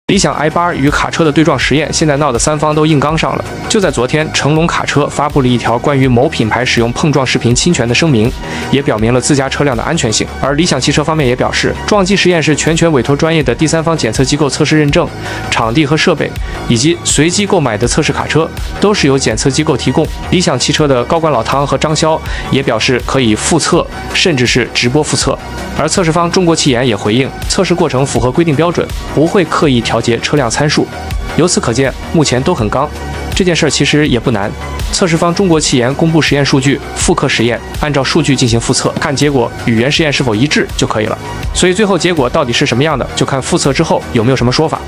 理想 i8与卡车的对撞实验，现在闹得三方都硬刚上了。就在昨天，成龙卡车发布了一条关于某品牌使用碰撞视频侵权的声明，也表明了自家车辆的安全性。而理想汽车方面也表示，撞击实验是全权委托专业的第三方检测机构测试认证，场地和设备以及随机购买的测试卡车都是由检测机构提供。理想汽车的高管老汤和张潇也表示可以复测，甚至是直播复测。而测试方中国汽研也回应，测试过程符合规定标准，不会刻意调节车辆参数。由此可见，目前都很刚。这件事儿其实也不难，测试方中国汽研公布实验数据，复刻实验，按照数据进行复测，看结果与原实验是否一致就可以了。所以最后结果到底是什么样的，就看复测之后有没有什么说法。